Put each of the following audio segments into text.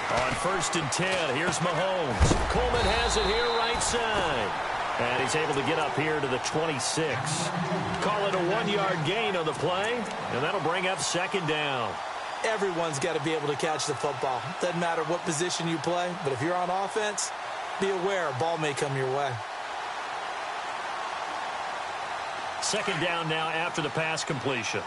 On 1st and 10, here's Mahomes. Coleman has it here right side. And he's able to get up here to the 26. Call it a 1-yard gain on the play, and that'll bring up 2nd down. Everyone's got to be able to catch the football. Doesn't matter what position you play, but if you're on offense, be aware a ball may come your way. 2nd down now after the pass completion.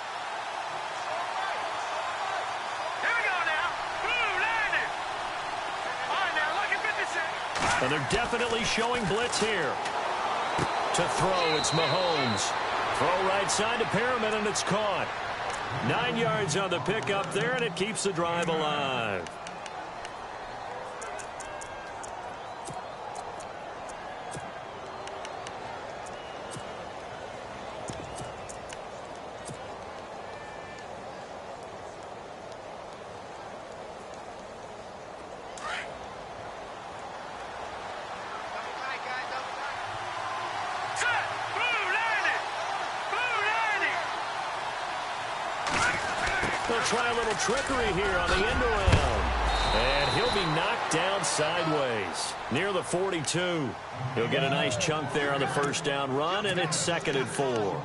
And they're definitely showing blitz here. To throw, it's Mahomes. Throw right side to Perriman, and it's caught. 9 yards on the pickup there, and it keeps the drive alive. They'll try a little trickery here on the end around. And he'll be knocked down sideways near the 42. He'll get a nice chunk there on the 1st down run, and it's 2nd and 4.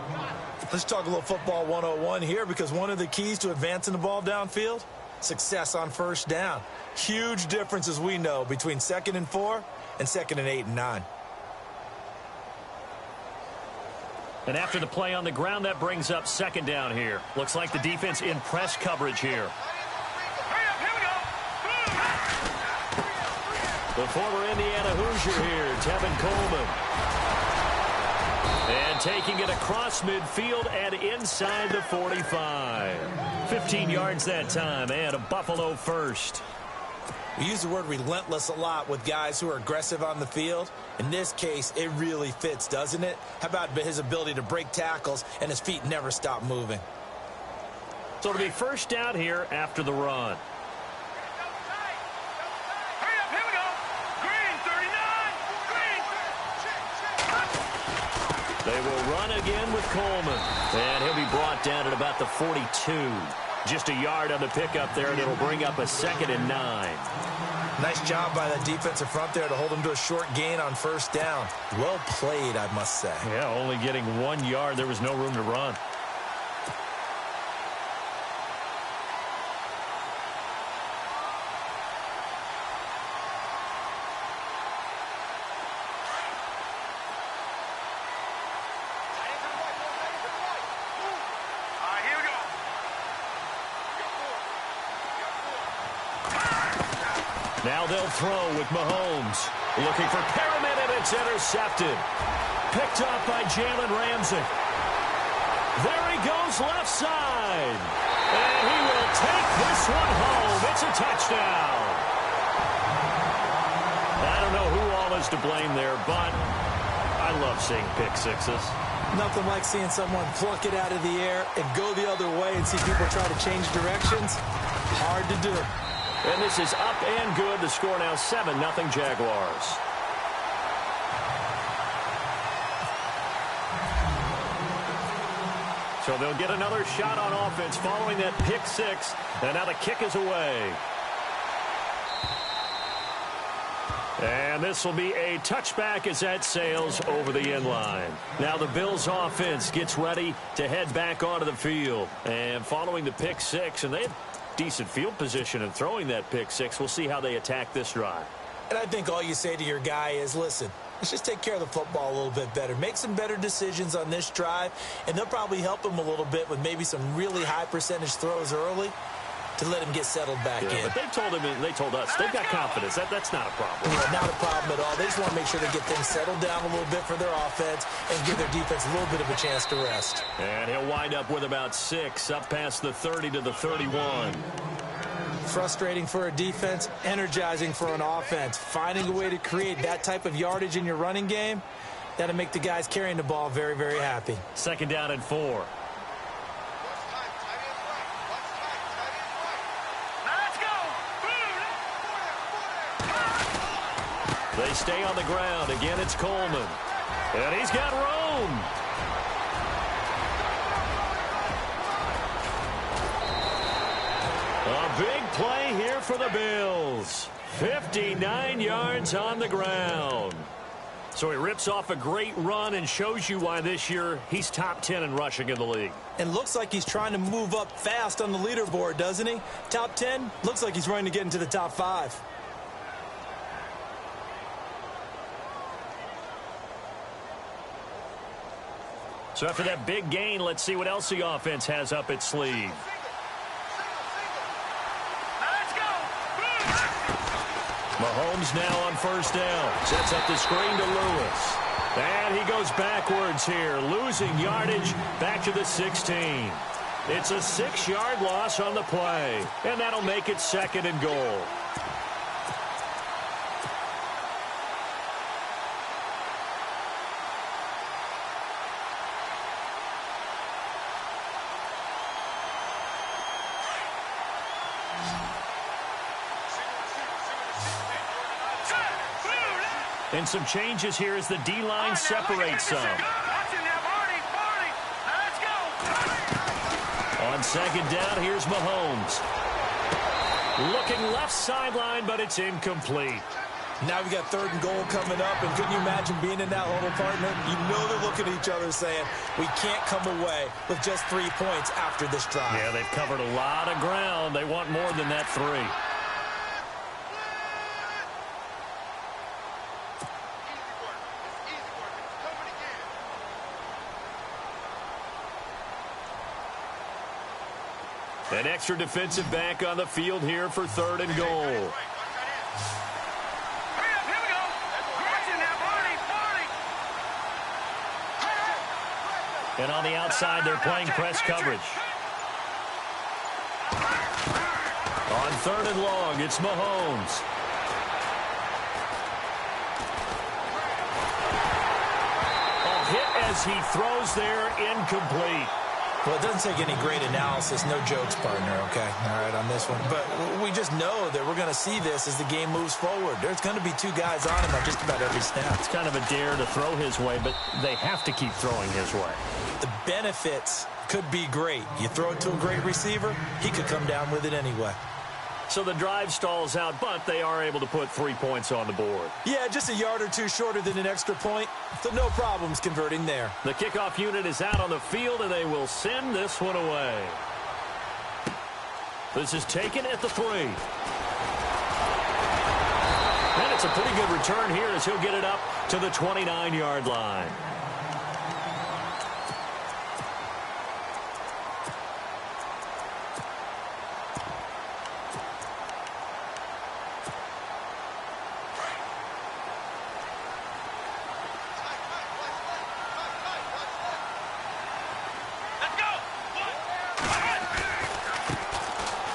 Let's talk a little football 101 here, because one of the keys to advancing the ball downfield, success on 1st down. Huge difference, as we know, between 2nd and 4 and 2nd and 8 and 9. And after the play on the ground, that brings up 2nd down here. Looks like the defense in press coverage here. The former Indiana Hoosier here, Tevin Coleman. And taking it across midfield and inside the 45. 15 yards that time, and a Buffalo 1st. We use the word relentless a lot with guys who are aggressive on the field. In this case, it really fits, doesn't it? How about his ability to break tackles and his feet never stop moving? So it'll be 1st down here after the run. They will run again with Coleman. And he'll be brought down at about the 42. Just a yard on the pickup there, and it'll bring up a 2nd and 9. Nice job by the defensive front there to hold him to a short gain on 1st down. Well played, I must say. Yeah, only getting 1 yard. There was no room to run. Now they'll throw with Mahomes. Looking for Perriman, and it's intercepted. Picked up by Jalen Ramsey. There he goes left side. And he will take this one home. It's a touchdown. I don't know who all is to blame there, but I love seeing pick sixes. Nothing like seeing someone pluck it out of the air and go the other way and see people try to change directions. Hard to do. And this is up and good. The score now 7-0 Jaguars. So they'll get another shot on offense following that pick six. And now the kick is away. And this will be a touchback as that sails over the end line. Now the Bills offense gets ready to head back onto the field. And following the pick six, and they have decent field position in throwing that pick six. We'll see how they attack this drive. And I think all you say to your guy is, listen, let's just take care of the football a little bit better. Make some better decisions on this drive, and they'll probably help him a little bit with maybe some really high percentage throws early to let him get settled back in. But they told us they've got confidence. That's not a problem. Yeah, not a problem at all. They just want to make sure they get things settled down a little bit for their offense and give their defense a little bit of a chance to rest. And he'll wind up with about 6 up past the 30 to the 31. Frustrating for a defense, energizing for an offense. Finding a way to create that type of yardage in your running game, that'll make the guys carrying the ball very, very happy. 2nd down and 4. They stay on the ground. Again, it's Coleman. And he's got room. A big play here for the Bills. 59 yards on the ground. So he rips off a great run and shows you why this year he's top 10 in rushing in the league. And looks like he's trying to move up fast on the leaderboard, doesn't he? Top 10, looks like he's running to get into the top 5. So after that big gain, let's see what else the offense has up its sleeve. Mahomes now on first down. Sets up the screen to Lewis. And he goes backwards here, losing yardage back to the 16. It's a 6-yard loss on the play, and that'll make it 2nd and goal. And some changes here as the D-line separates some. On 2nd down, here's Mahomes. Looking left sideline, but it's incomplete. Now we got 3rd and goal coming up, and couldn't you imagine being in that huddle, partner? You know they're looking at each other saying, we can't come away with just 3 points after this drive. Yeah, they've covered a lot of ground. They want more than that 3. An extra defensive back on the field here for 3rd and goal. And on the outside, they're playing press coverage. On 3rd and long, it's Mahomes. A hit as he throws there, incomplete. Well, it doesn't take any great analysis. No jokes, partner, okay? All right, on this one. But we just know that we're going to see this as the game moves forward. There's going to be 2 guys on him on just about every snap. It's kind of a dare to throw his way, but they have to keep throwing his way. The benefits could be great. You throw it to a great receiver, he could come down with it anyway. So the drive stalls out, but they are able to put 3 points on the board. Yeah, just a yard or 2 shorter than an extra point, so no problems converting there. The kickoff unit is out on the field, and they will send this one away. This is taken at the 3. And it's a pretty good return here as he'll get it up to the 29-yard line.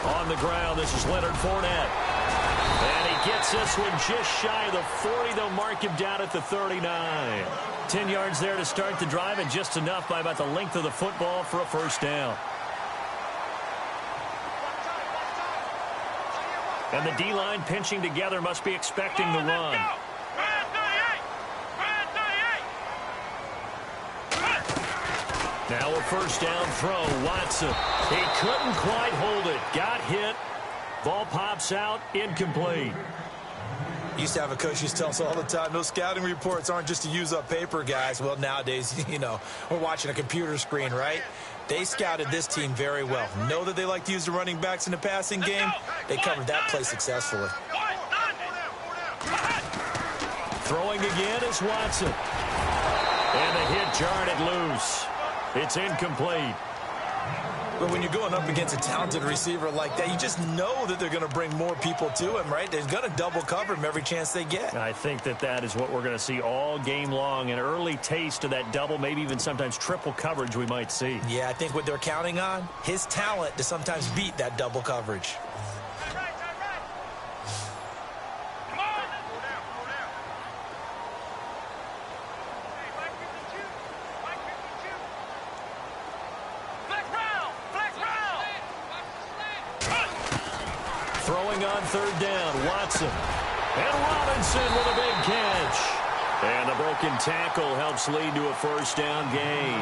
On the ground, this is Leonard Fournette. And he gets this one just shy of the 40. They'll mark him down at the 39. 10 yards there to start the drive, and just enough by about the length of the football for a first down. And the D-line pinching together, must be expecting the run. Now a first down throw, Watson. He couldn't quite hold it. Got hit. Ball pops out, incomplete. Used to have a coach used to tell us all the time, those scouting reports aren't just to use up paper, guys. Well, nowadays, you know, we're watching a computer screen, right? They scouted this team very well. Know that they like to use the running backs in the passing game. They covered that play successfully. Throwing again is Watson. And the hit jarred it loose. It's incomplete. But when you're going up against a talented receiver like that, you just know that they're going to bring more people to him, right? They're going to double cover him every chance they get. I think that is what we're going to see all game long. An early taste of that double, maybe even sometimes triple coverage we might see. Yeah, I think what they're counting on, his talent to sometimes beat that double coverage. Throwing on third down, Watson. And Robinson with a big catch. And the broken tackle helps lead to a first down gain.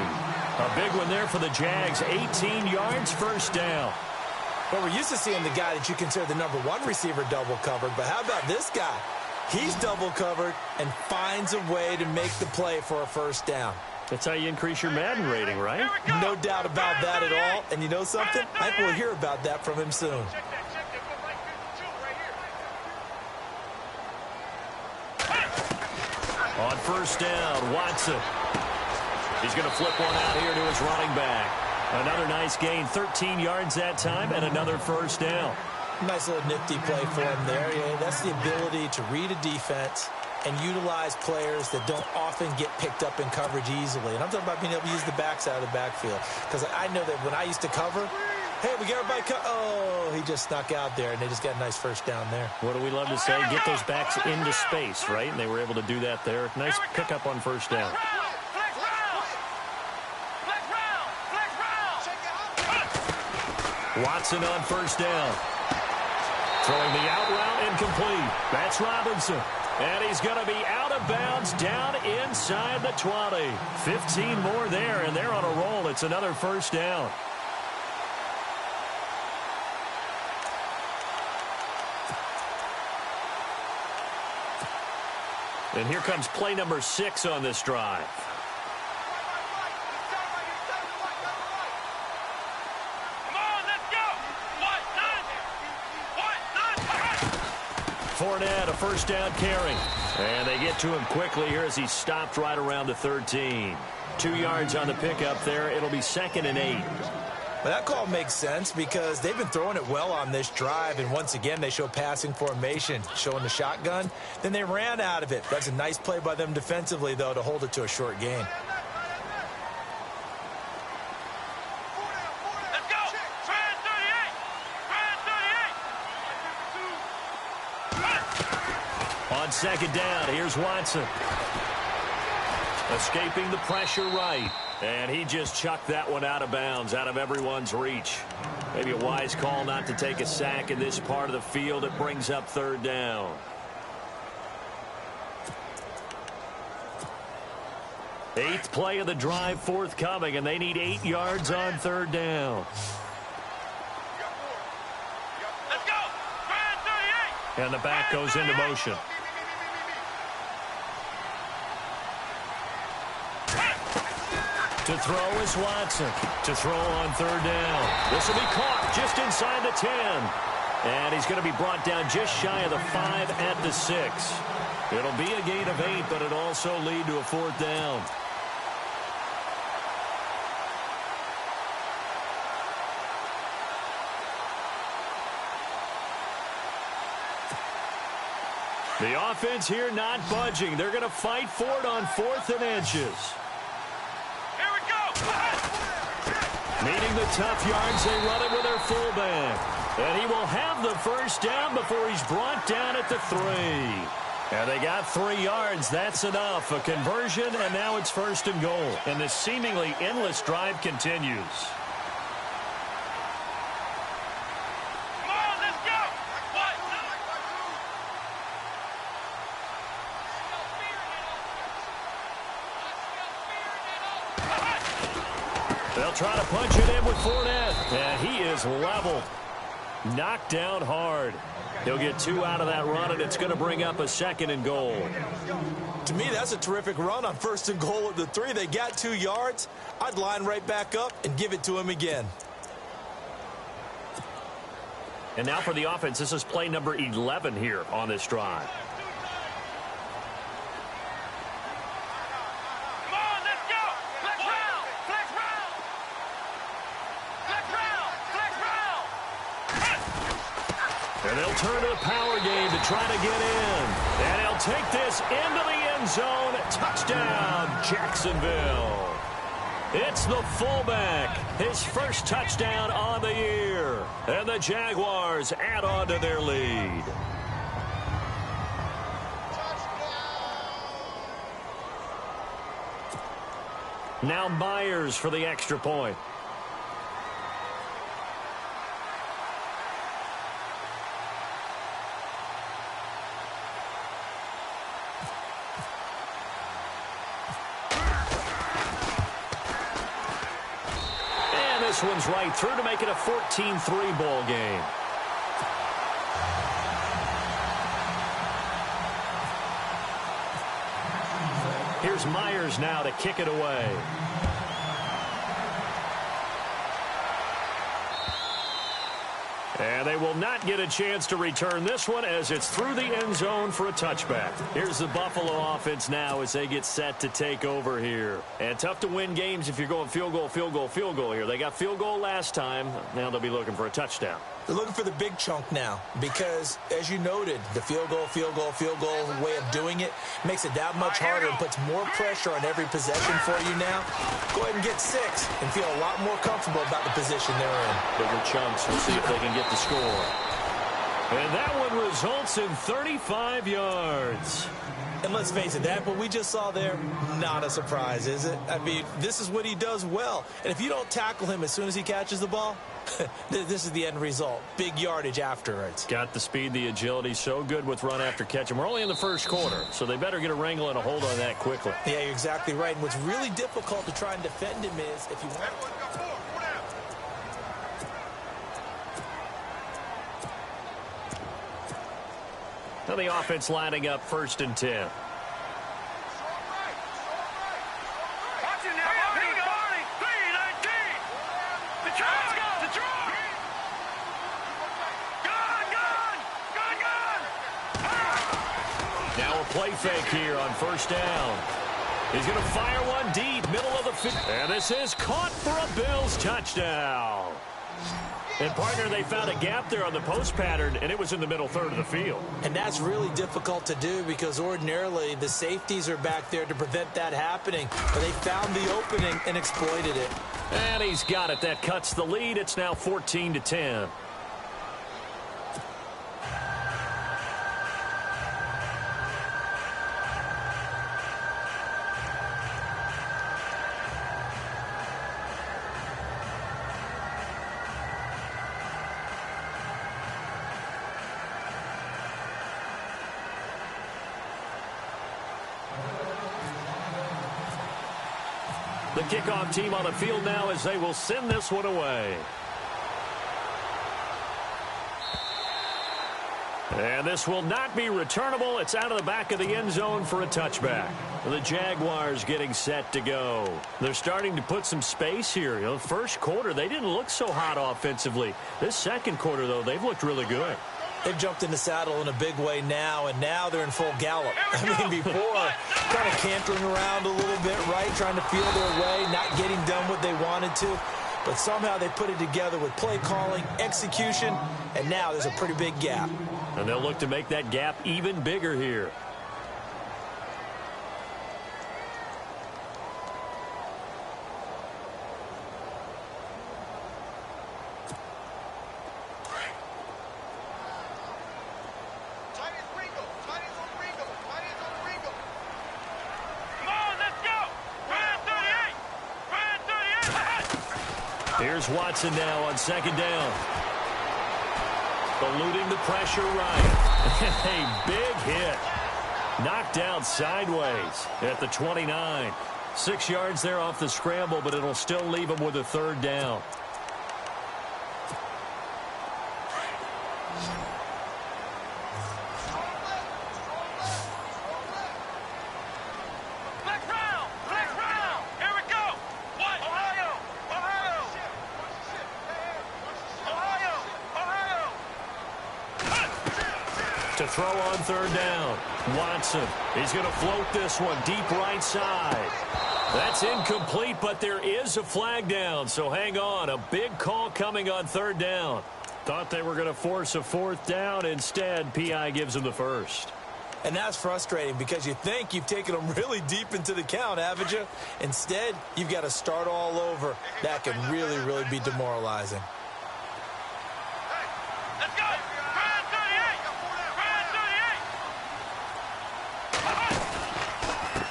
A big one there for the Jags. 18 yards, first down. Well, we're used to seeing the guy that you consider the #1 receiver double covered, but how about this guy? He's double covered and finds a way to make the play for a first down. That's how you increase your Madden rating, right? No doubt about that at all. And you know something? I think we'll hear about that from him soon. On first down, Watson. He's going to flip one out here to his running back. Another nice gain, 13 yards that time, and another first down. Nice little nifty play for him there. Yeah, that's the ability to read a defense and utilize players that don't often get picked up in coverage easily. And I'm talking about being able to use the backside of the backfield. Because I know that when I used to cover, hey, we got everybody oh, he just snuck out there, and they just got a nice first down there. What do we love to say? Get those backs into space, right? And they were able to do that there. Nice pickup on first down. Watson on first down. Throwing the out route incomplete. That's Robinson. And he's going to be out of bounds down inside the 20. 15 more there, and they're on a roll. It's another first down. And here comes play number 6 on this drive. Fournette, a first down carry. And they get to him quickly here as he stopped right around the 13. 2 yards on the pickup there. It'll be 2nd and 8. Well, that call makes sense because they've been throwing it well on this drive, and once again they show passing formation, showing the shotgun. Then they ran out of it. That's a nice play by them defensively, though, to hold it to a short gain. On second down, here's Watson. Escaping the pressure right. And he just chucked that one out of bounds, out of everyone's reach. Maybe a wise call not to take a sack in this part of the field. It brings up 3rd down. Eighth play of the drive forthcoming, and they need 8 yards on 3rd down. Let's go! And the back goes into motion. To throw is Watson. To throw on 3rd down. This will be caught just inside the 10. And he's going to be brought down just shy of the 5 at the 6. It'll be a gain of 8, but it'll also lead to a 4th down. The offense here not budging. They're going to fight for it on 4th and inches. Meeting the tough yards, they run it with their fullback. And he will have the first down before he's brought down at the 3. And they got 3 yards. That's enough. A conversion, and now it's 1st and goal. And this seemingly endless drive continues. Come on, let's go! They'll try to punch it in with Fournette. And he is level. Knocked down hard. He'll get 2 out of that run, and it's going to bring up a 2nd and goal. To me, that's a terrific run on 1st and goal at the 3. They got 2 yards. I'd line right back up and give it to him again. And now for the offense, this is play number 11 here on this drive. And they'll turn to the power game to try to get in. And he'll take this into the end zone. Touchdown, Jacksonville. It's the fullback. His first touchdown on the year. And the Jaguars add on to their lead. Now Myers for the extra point. this one's right through to make it a 14-3 ball game. Here's Myers now to kick it away. And they will not get a chance to return this one as it's through the end zone for a touchback. Here's the Buffalo offense now as they get set to take over here. And tough to win games if you're going field goal, field goal, field goal here. They got field goal last time. Now they'll be looking for a touchdown. They're looking for the big chunk now because, as you noted, the field goal way of doing it makes it that much harder and puts more pressure on every possession for you now. Go ahead and get 6 and feel a lot more comfortable about the position they're in. Bigger chunks. We'll see if they can get the score. And that one results in 35 yards. And let's face it, that what we just saw there, not a surprise, is it? I mean, this is what he does well. And if you don't tackle him as soon as he catches the ball, this is the end result. Big yardage afterwards. Got the speed, the agility, so good with run after catch. And we're only in the first quarter, so they better get a wrangle and a hold on that quickly. Yeah, you're exactly right. And what's really difficult to try and defend him is if you want... Now the offense lining up 1st and 10. Now a play fake here on 1st down. He's going to fire one deep, middle of the field. And this is caught for a Bills touchdown. And, partner, they found a gap there on the post pattern, and it was in the middle third of the field. And that's really difficult to do because ordinarily the safeties are back there to prevent that happening. But they found the opening and exploited it. And he's got it. That cuts the lead. It's now 14-10. The kickoff team on the field now as they will send this one away. And this will not be returnable. It's out of the back of the end zone for a touchback. The Jaguars getting set to go. They're starting to put some space here. The first quarter, they didn't look so hot offensively. This second quarter, though, they've looked really good. They've jumped in the saddle in a big way now, and now they're in full gallop. I mean, before, kind of cantering around a little bit, right, trying to feel their way, not getting done what they wanted to. But somehow they put it together with play calling, execution, and now there's a pretty big gap. And they'll look to make that gap even bigger here. Here's Watson now on 2nd down. Eluding the pressure, Ryan. A big hit. Knocked out sideways at the 29. 6 yards there off the scramble, but it'll still leave him with a 3rd down. To throw on 3rd down. Watson. He's going to float this one deep right side. That's incomplete, but there is a flag down, so hang on. A big call coming on 3rd down. Thought they were going to force a 4th down. Instead, P.I. gives them the 1st. And that's frustrating because you think you've taken them really deep into the count, haven't you? Instead, you've got to start all over. That can really, really be demoralizing.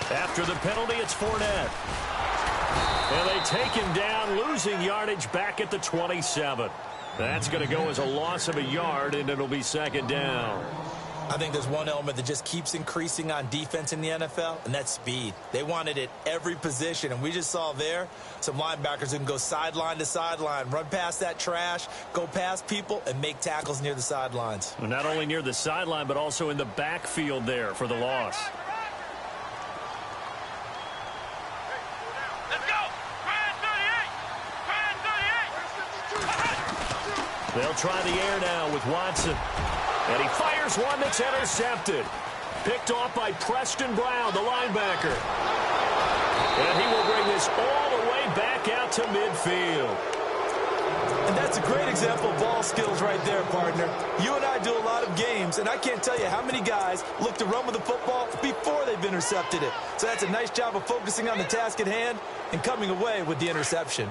After the penalty, it's Fournette. And they take him down, losing yardage back at the 27. That's going to go as a loss of a yard, and it'll be 2nd down. I think there's one element that just keeps increasing on defense in the NFL, and that's speed. They want it at every position, and we just saw there some linebackers who can go sideline to sideline, run past that trash, go past people, and make tackles near the sidelines. Well, not only near the sideline, but also in the backfield there for the loss. Let's go! They'll try the air now with Watson. And he fires one that's intercepted. Picked off by Preston Brown, the linebacker. And he will bring this all the way back out to midfield. And that's a great example of ball skills right there, partner. You and I do a lot of games, and I can't tell you how many guys look to run with the football before they've intercepted it. So that's a nice job of focusing on the task at hand and coming away with the interception.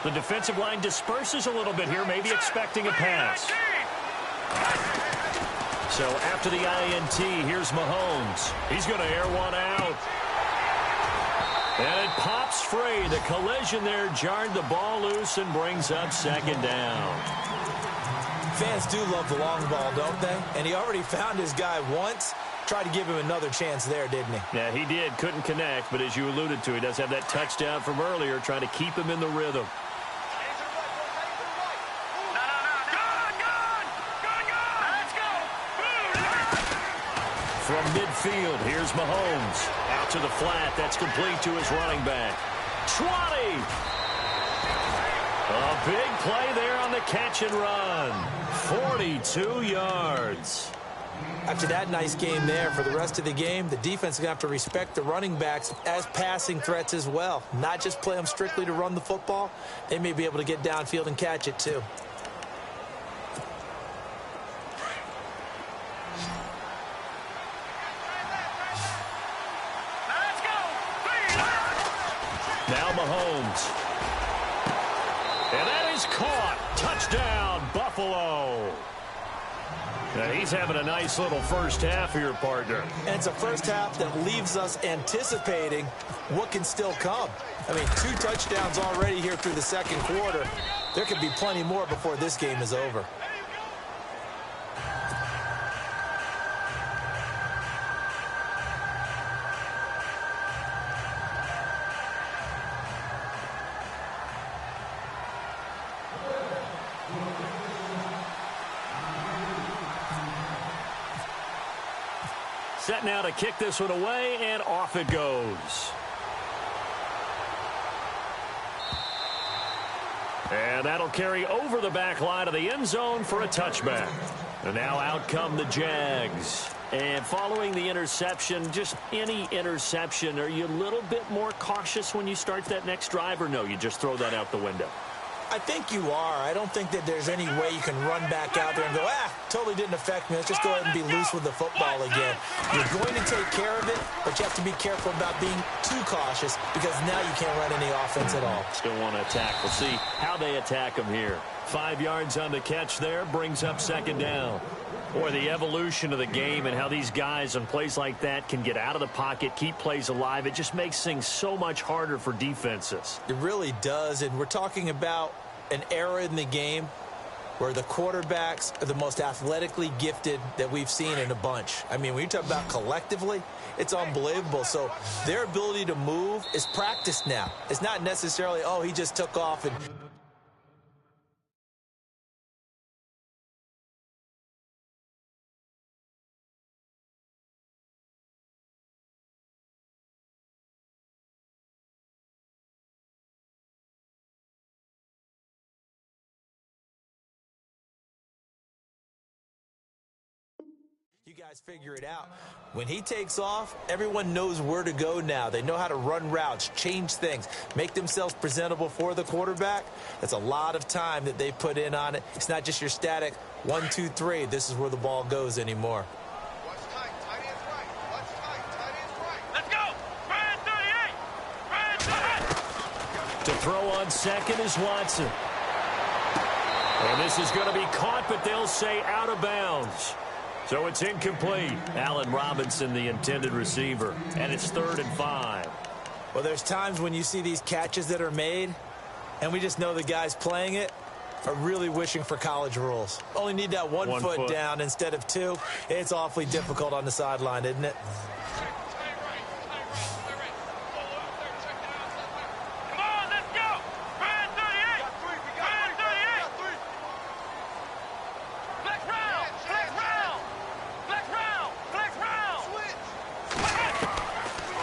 The defensive line disperses a little bit here, maybe expecting a pass. So after the INT, here's Mahomes. He's going to air one out. And it pops free. The collision there jarred the ball loose and brings up second down. Fans do love the long ball, don't they? And he already found his guy once. Tried to give him another chance there, didn't he? Yeah, he did. Couldn't connect, but as you alluded to, he does have that touchdown from earlier, trying to keep him in the rhythm. From midfield, here's Mahomes. Out to the flat. That's complete to his running back. 20! A big play there on the catch and run. 42 yards. After that nice game there, for the rest of the game, the defense is going to have to respect the running backs as passing threats as well. Not just play them strictly to run the football. They may be able to get downfield and catch it too. Now Mahomes. And that is caught. Touchdown, Buffalo. Now he's having a nice little first half here, partner. And it's a first half that leaves us anticipating what can still come. I mean, 2 touchdowns already here through the second quarter. There could be plenty more before this game is over. Set now to kick this one away, and off it goes. And that'll carry over the back line of the end zone for a touchback. And now out come the Jags. And following the interception, just any interception, are you a little bit more cautious when you start that next drive, or no, you just throw that out the window? I think you are. I don't think that there's any way you can run back out there and go, totally didn't affect me. Let's just go ahead and be loose with the football again. You're going to take care of it, but you have to be careful about being too cautious because now you can't run any offense at all. Still want to attack. We'll see how they attack them here. 5 yards on the catch there brings up second down. Boy, the evolution of the game and how these guys on plays like that can get out of the pocket, keep plays alive, it just makes things so much harder for defenses. It really does, and we're talking about an era in the game where the quarterbacks are the most athletically gifted that we've seen in a bunch. I mean, when you talk about collectively, it's unbelievable. So their ability to move is practiced now. It's not necessarily, oh, he just took off and... You guys figure it out. When he takes off, everyone knows where to go now. They know how to run routes, change things, make themselves presentable for the quarterback. That's a lot of time that they put in on it. It's not just your static 1, 2, 3. This is where the ball goes anymore. Watch tight. Tight end's right. Watch tight. Tight end's right. Let's go. Brand 38. To throw on second is Watson. And this is going to be caught, but they'll say out of bounds. So it's incomplete. Allen Robinson, the intended receiver. And it's 3rd and 5. Well, there's times when you see these catches that are made, and we just know the guy's playing it, are really wishing for college rules. Only need that one foot down instead of two. It's awfully difficult on the sideline, isn't it?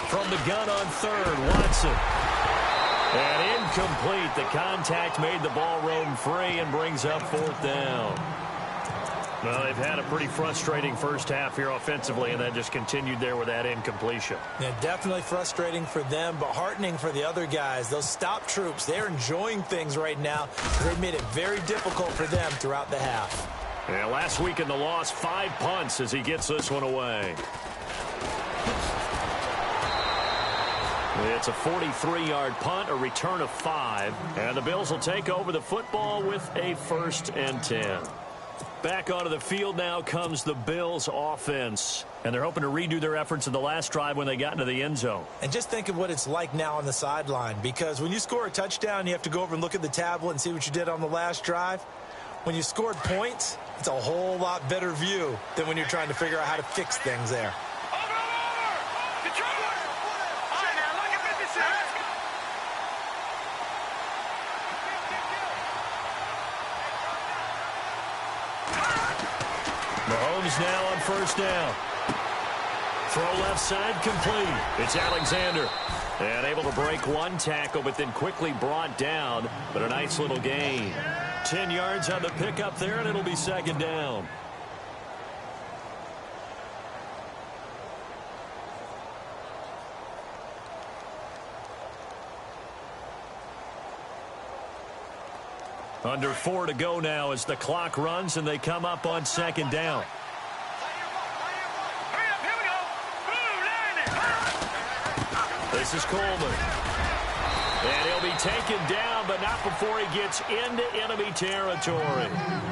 From the gun on third, Watson. And incomplete. The contact made the ball roam free and brings up fourth down. Well, they've had a pretty frustrating first half here offensively, and that just continued there with that incompletion. Yeah, definitely frustrating for them, but heartening for the other guys. Those stop troops, they're enjoying things right now. They've made it very difficult for them throughout the half. Yeah, last week in the loss, 5 punts as he gets this one away. It's a 43-yard punt, a return of 5, and the Bills will take over the football with a 1st and 10. Back onto the field now comes the Bills offense, and they're hoping to redo their efforts in the last drive when they got into the end zone. And just think of what it's like now on the sideline, because when you score a touchdown, you have to go over and look at the tablet and see what you did on the last drive. When you scored points, it's a whole lot better view than when you're trying to figure out how to fix things there. Mahomes now on first down. Throw left side complete. It's Alexander. And able to break one tackle, but then quickly brought down. But a nice little gain. 10 yards on the pickup there, and it'll be 2nd down. Under 4 to go now as the clock runs and they come up on 2nd down. This is Coleman. And he'll be taken down, but not before he gets into enemy territory.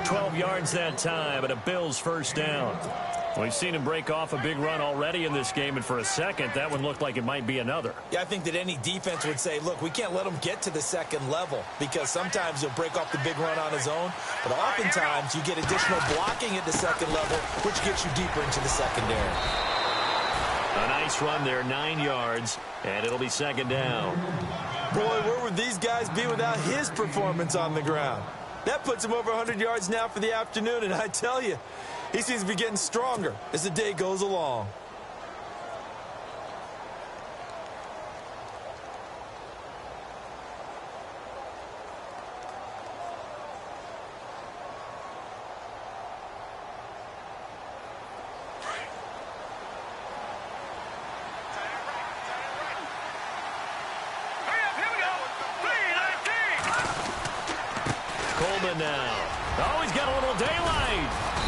12 yards that time and a Bills 1st down. We've seen him break off a big run already in this game, and for a second, that one looked like it might be another. Yeah, I think that any defense would say, look, we can't let him get to the 2nd level, because sometimes he'll break off the big run on his own, but oftentimes you get additional blocking at the 2nd level, which gets you deeper into the secondary. A nice run there, 9 yards, and it'll be 2nd down. Boy, where would these guys be without his performance on the ground? That puts him over 100 yards now for the afternoon, and I tell you, he seems to be getting stronger as the day goes along. Coleman now. Oh, he's got a little daylight.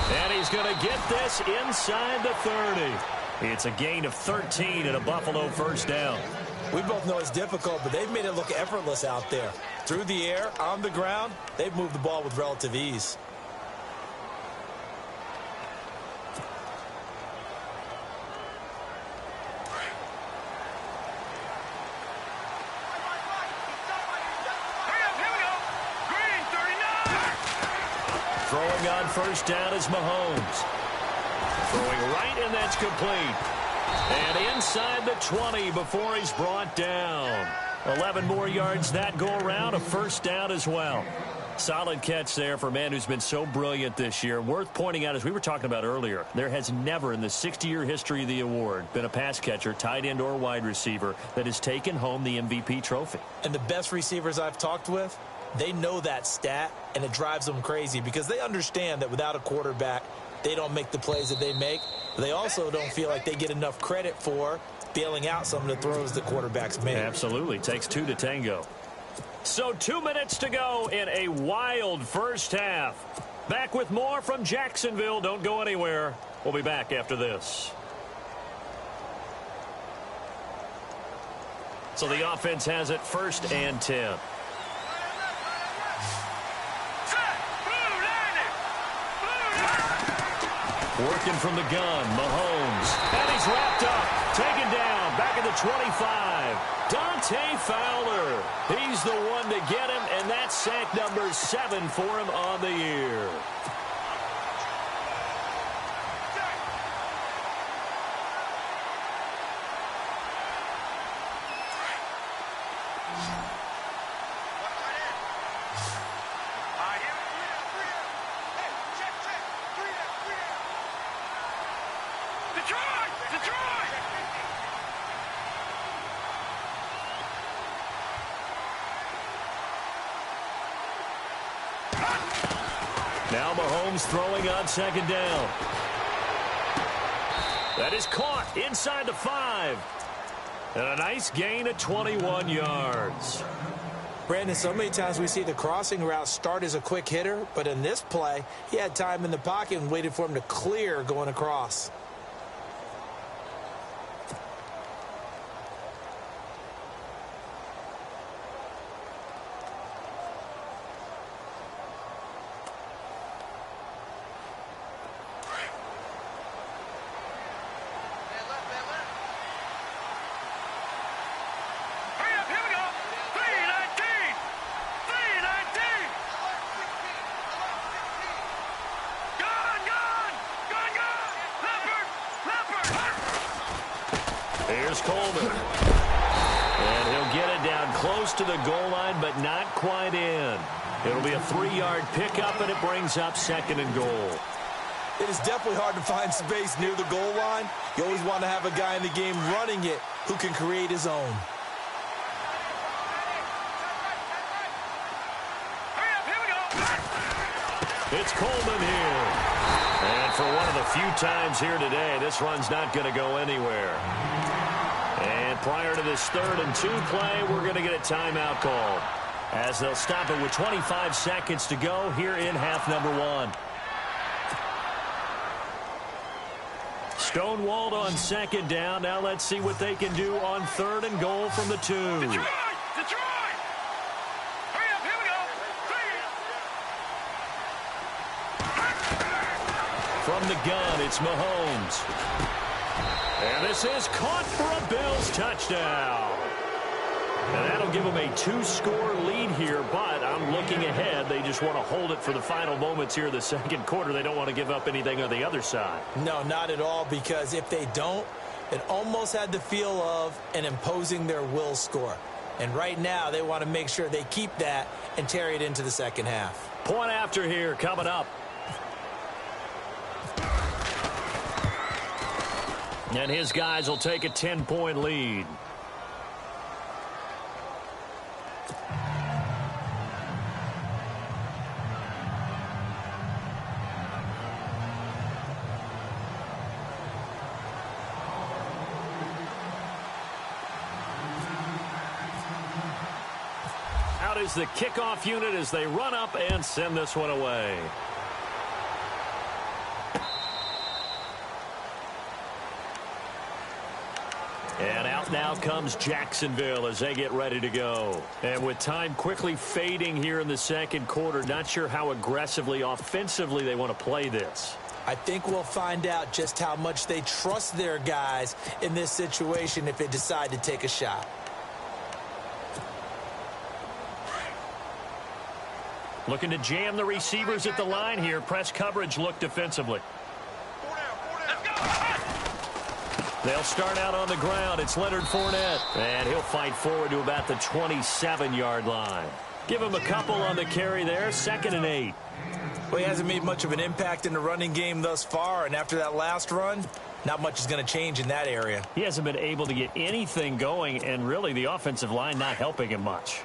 And he's going to get this inside the 30. It's a gain of 13 and a Buffalo 1st down. We both know it's difficult, but they've made it look effortless out there. Through the air, on the ground, they've moved the ball with relative ease. Throwing on 1st down is Mahomes. Throwing right, and that's complete. And inside the 20 before he's brought down. 11 more yards that go around, a 1st down as well. Solid catch there for a man who's been so brilliant this year. Worth pointing out, as we were talking about earlier, there has never in the 60-year history of the award been a pass catcher, tight end or wide receiver that has taken home the MVP trophy. And the best receivers I've talked with, they know that stat, and it drives them crazy because they understand that without a quarterback, they don't make the plays that they make. They also don't feel like they get enough credit for bailing out some of the throws the quarterbacks make. Absolutely. Takes 2 to tango. So 2 minutes to go in a wild first half. Back with more from Jacksonville. Don't go anywhere. We'll be back after this. So the offense has it 1st and 10. Working from the gun, Mahomes. And he's wrapped up, taken down back at the 25. Dante Fowler. He's the one to get him, and that's sack number 7 for him on the year. Now Mahomes throwing on second down. That is caught inside the 5. And a nice gain of 21 yards. Brandon, so many times we see the crossing route start as a quick hitter, but in this play, he had time in the pocket and waited for him to clear going across. Here's Coleman. And he'll get it down close to the goal line, but not quite in. It'll be a 3-yard pickup, and it brings up second and goal. It is definitely hard to find space near the goal line. You always want to have a guy in the game running it who can create his own. It's Coleman here. And for one of the few times here today, this run's not going to go anywhere. And prior to this 3rd and 2 play, we're going to get a timeout call, as they'll stop it with 25 seconds to go here in half number 1. Stonewalled on second down. Now let's see what they can do on 3rd and goal from the 2. Detroit! Hurry up, here we go! From the gun, it's Mahomes. And this is caught for a Bills touchdown. And that'll give them a 2-score lead here, but I'm looking ahead. They just want to hold it for the final moments here of the second quarter. They don't want to give up anything on the other side. No, not at all, because if they don't, it almost had the feel of an imposing their will score. And right now, they want to make sure they keep that and carry it into the second half. Point after here coming up. And his guys will take a 10-point lead. Out is the kickoff unit as they run up and send this one away. And out now comes Jacksonville as they get ready to go. And with time quickly fading here in the second quarter, not sure how aggressively, offensively they want to play this. I think we'll find out just how much they trust their guys in this situation if they decide to take a shot. Looking to jam the receivers at the line here. Press coverage look defensively. They'll start out on the ground. It's Leonard Fournette. And he'll fight forward to about the 27-yard line. Give him a couple on the carry there. 2nd and 8. Well, he hasn't made much of an impact in the running game thus far. And after that last run, not much is going to change in that area. He hasn't been able to get anything going. And really, the offensive line not helping him much.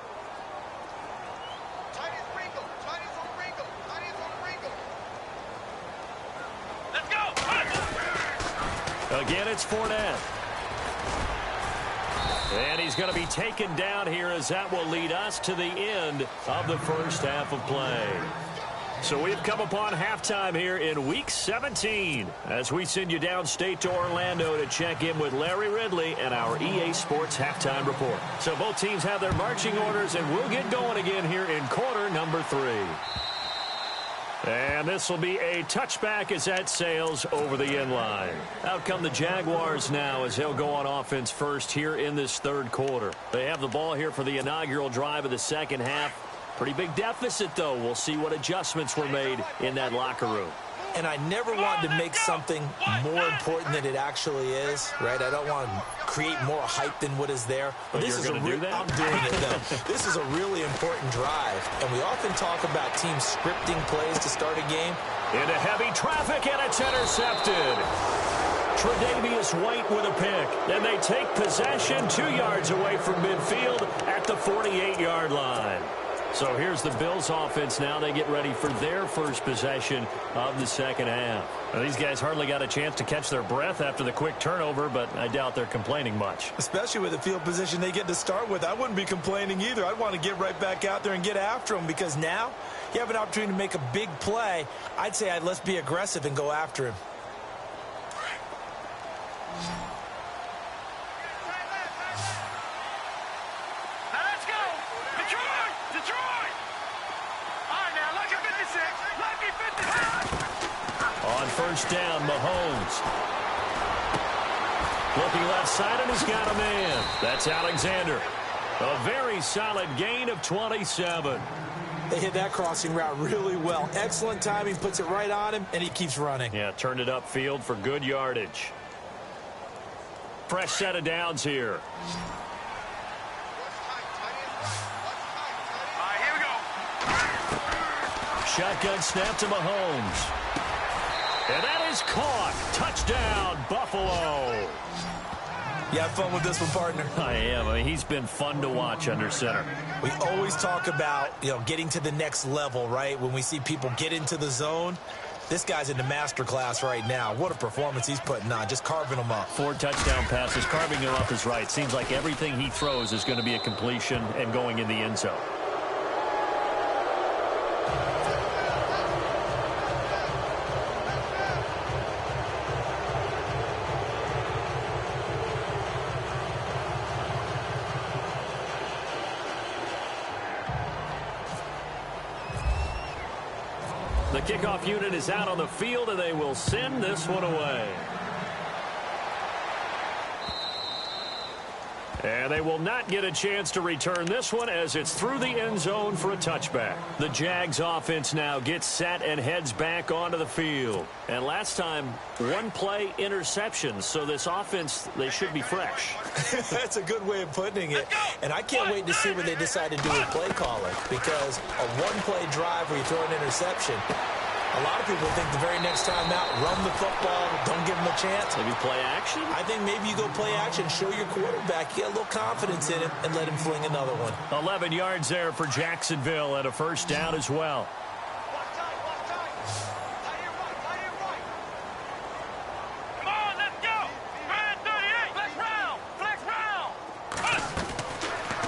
Again, it's Fournette. And he's going to be taken down here as that will lead us to the end of the first half of play. So we've come upon halftime here in Week 17 as we send you downstate to Orlando to check in with Larry Ridley and our EA Sports Halftime Report. So both teams have their marching orders, and we'll get going again here in quarter number 3. And this will be a touchback as that sails over the end line. Out come the Jaguars now as they'll go on offense first here in this third quarter. They have the ball here for the inaugural drive of the second half. Pretty big deficit, though. We'll see what adjustments were made in that locker room. And I never wanted to make something more important than it actually is, right? I don't want to create more hype than what is there. But this you're going to do that? I'm doing it, though. This is a really important drive. And we often talk about teams scripting plays to start a game. Into heavy traffic, and it's intercepted. Tre'Davious White with a pick. Then they take possession 2 yards away from midfield at the 48-yard line. So here's the Bills offense now. They get ready for their first possession of the second half. Well, these guys hardly got a chance to catch their breath after the quick turnover, but I doubt they're complaining much. Especially with the field position they get to start with. I wouldn't be complaining either. I'd want to get right back out there and get after them because now you have an opportunity to make a big play. I'd say let's be aggressive and go after him. On first down, Mahomes. Looking left side, and he's got a man. That's Alexander. A very solid gain of 27. They hit that crossing route really well. Excellent timing, puts it right on him, and he keeps running. Yeah, turned it upfield for good yardage. Fresh set of downs here. Here we go. Shotgun snap to Mahomes. And that is caught. Touchdown, Buffalo. You have fun with this one, partner? I am. I mean, he's been fun to watch under center. We always talk about, getting to the next level, right? When we see people get into the zone, this guy's in the master class right now. What a performance he's putting on, just carving them up. 4 touchdown passes. Carving him up is right. Seems like everything he throws is going to be a completion and going in the end zone. The kickoff unit is out on the field, and they will send this one away. And they will not get a chance to return this one as it's through the end zone for a touchback. The Jags offense now gets set and heads back onto the field. And last time, one play interception, so this offense, they should be fresh. That's a good way of putting it. And I can't wait to see what they decide to do with play calling, because a one-play drive where you throw an interception, a lot of people think the very next time out, run the football, don't give them a chance. Maybe play action? I think maybe you go play action, show your quarterback, get a little confidence in him, and let him fling another one. 11 yards there for Jacksonville and a first down as well. Come on, let's go. Red 38. Flex round.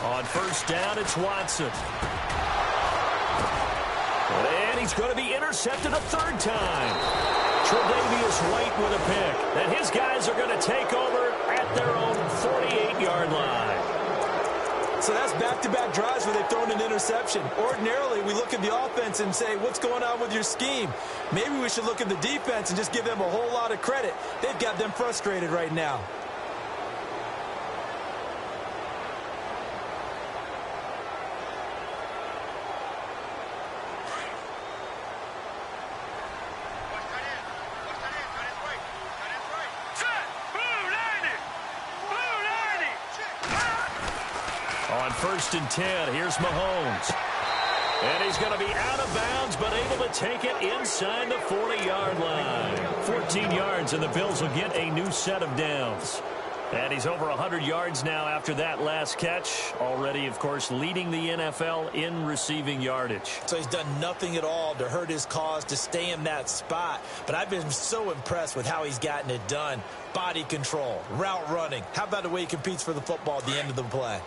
On first down, it's Watson. And he's going to be intercepted a third time. Tre'Davious White with a pick. And his guys are going to take over at their own 48-yard line. So that's back-to-back drives where they've thrown an interception. Ordinarily, we look at the offense and say, what's going on with your scheme? Maybe we should look at the defense and just give them a whole lot of credit. They've got them frustrated right now. On first and 10, here's Mahomes. And he's going to be out of bounds, but able to take it inside the 40-yard line. 14 yards, and the Bills will get a new set of downs. And he's over 100 yards now after that last catch. Already, of course, leading the NFL in receiving yardage. So he's done nothing at all to hurt his cause, to stay in that spot. But I've been so impressed with how he's gotten it done. Body control, route running. How about the way he competes for the football at the end of the play?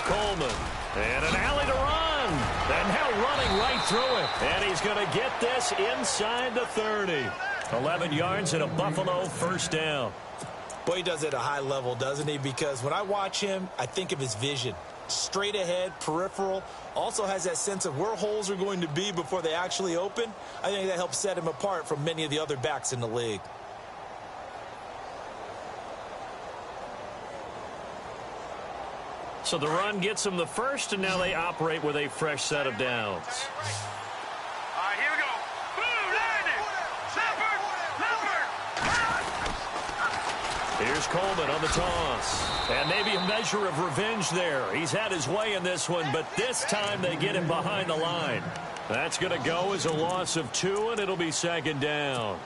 Coleman, and an alley to run. And now running right through it. And he's going to get this inside the 30. 11 yards and a Buffalo first down. Well, he does it at a high level, doesn't he? Because when I watch him, I think of his vision. Straight ahead, peripheral, also has that sense of where holes are going to be before they actually open. I think that helps set him apart from many of the other backs in the league. So the run gets them the first, and now they operate with a fresh set of downs. All right, here we go. Blue, landing. Leopard. Here's Coleman on the toss. And maybe a measure of revenge there. He's had his way in this one, but this time they get him behind the line. That's going to go as a loss of 2, and it'll be second down.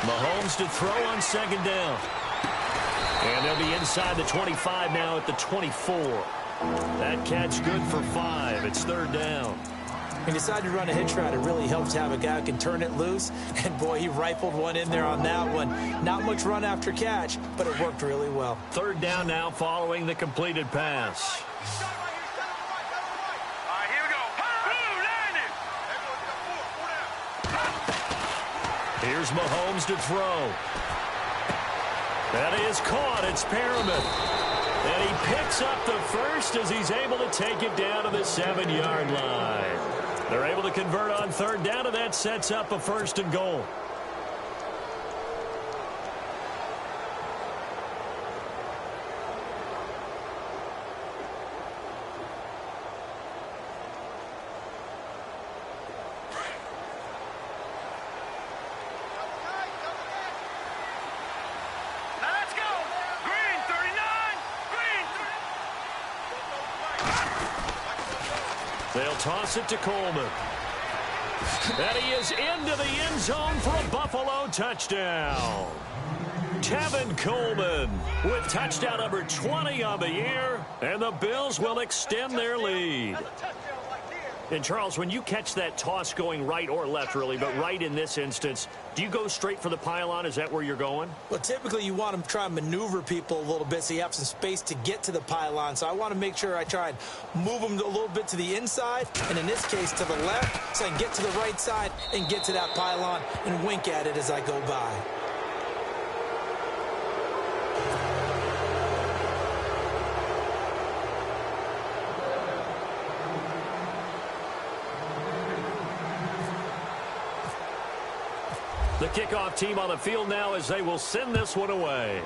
Mahomes to throw on second down. And they'll be inside the 25 now at the 24. That catch good for 5. It's third down. He decided to run a hitch route. It really helps to have a guy who can turn it loose. And, boy, he rifled one in there on that one. Not much run after catch, but it worked really well. Third down now following the completed pass. Here's Mahomes to throw. That is caught. It's Perriman. And he picks up the first as he's able to take it down to the 7-yard line. They're able to convert on third down, and that sets up a first and goal. They'll toss it to Coleman. And he is into the end zone for a Buffalo touchdown. Tevin Coleman with touchdown number 20 on the year, and the Bills will extend their lead. And, Charles, when you catch that toss going right or left, really, but right in this instance, do you go straight for the pylon? Is that where you're going? Well, typically you want to try and maneuver people a little bit so you have some space to get to the pylon. So I want to make sure I try and move them a little bit to the inside, and in this case to the left, so I can get to the right side and get to that pylon and wink at it as I go by. The kickoff team on the field now as they will send this one away.